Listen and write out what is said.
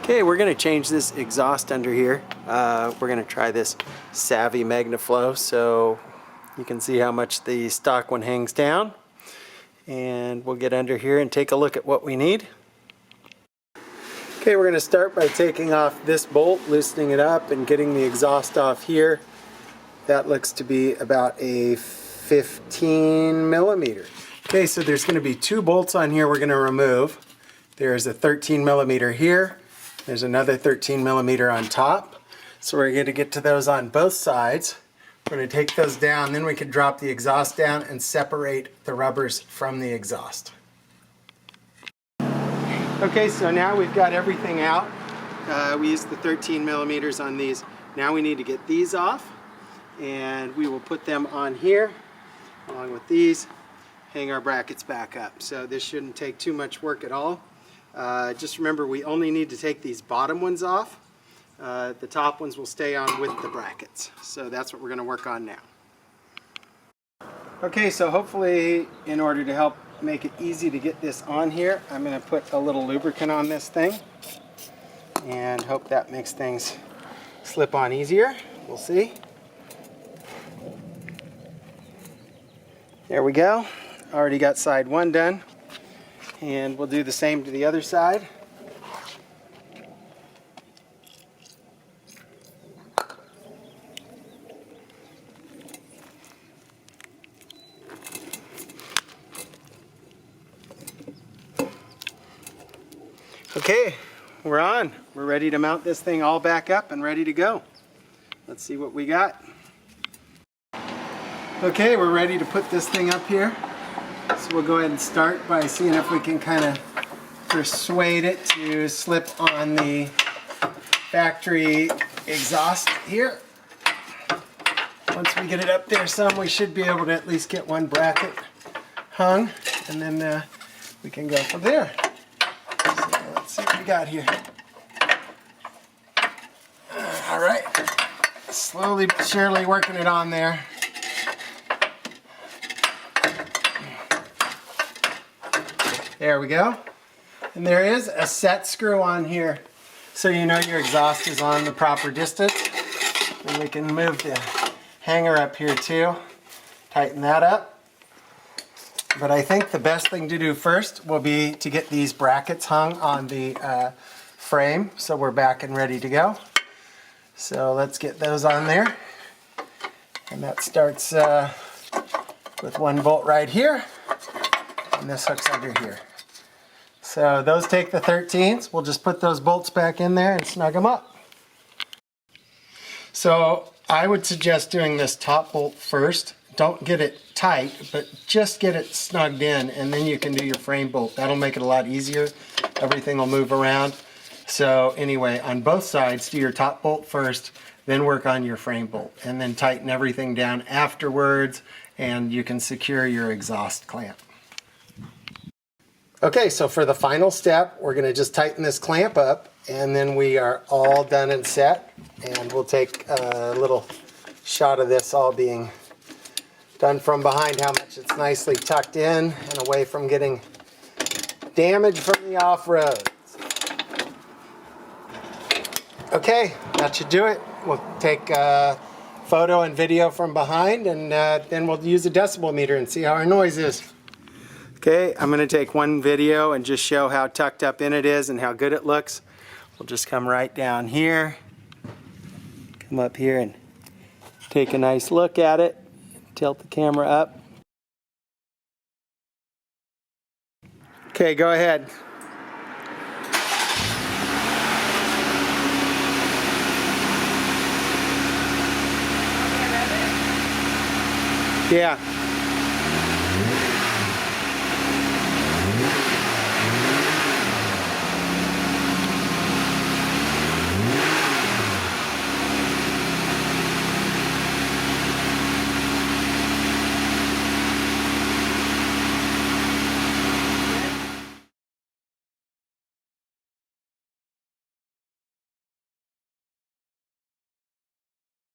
Okay, we're going to change this exhaust under here. We're going to try this Savvy MagnaFlow so you can see how much the stock one hangs down. And we'll get under here and take a look at what we need. Okay, we're going to start by taking off this bolt, loosening it up, and getting the exhaust off here. That looks to be about a 15 millimeter. Okay, so there's going to be two bolts on here we're going to remove. There's a 13 millimeter here. There's another 13 millimeter on top. So we're going to get to those on both sides. We're going to take those down, then we can drop the exhaust down and separate the rubbers from the exhaust. Okay, so now we've got everything out. We used the 13 millimeters on these. Now we need to get these off, and we will put them on here along with these, hang our brackets back up. So this shouldn't take too much work at all. Just remember, we only need to take these bottom ones off. The top ones will stay on with the brackets. So that's what we're going to work on now. Okay, so hopefully in order to help make it easy to get this on here, I'm going to put a little lubricant on this thing and hope that makes things slip on easier. We'll see. There we go. Already got side one done, and we'll do the same to the other side. Okay, we're on. We're ready to mount this thing all back up and ready to go. Let's see what we got. Okay, we're ready to put this thing up here. So we'll go ahead and start by seeing if we can kind of persuade it to slip on the factory exhaust here. Once we get it up there some, we should be able to at least get one bracket hung, and then we can go from there. So let's see what we got here. All right, slowly but surely working it on there. There we go. And there is a set screw on here, so you know your exhaust is on the proper distance. And we can move the hanger up here too. Tighten that up. But I think the best thing to do first will be to get these brackets hung on the frame, so we're back and ready to go. So let's get those on there. And that starts with one bolt right here, and this hooks under here. So those take the 13s. We'll just put those bolts back in there and snug them up. So I would suggest doing this top bolt first. Don't get it tight, but just get it snugged in, and then you can do your frame bolt. That'll make it a lot easier. Everything will move around. So anyway, on both sides, do your top bolt first, then work on your frame bolt, and then tighten everything down afterwards, and you can secure your exhaust clamp. Okay, so for the final step, we're going to just tighten this clamp up, and then we are all done and set. And we'll take a little shot of this all being done from behind, how much it's nicely tucked in and away from getting damage from the off-road. Okay, that should do it. We'll take a photo and video from behind, and then we'll use a decibel meter and see how our noise is. Okay, I'm going to take one video and just show how tucked up in it is and how good it looks. We'll just come right down here, come up here and take a nice look at it. Tilt the camera up. Okay, go ahead. Yeah.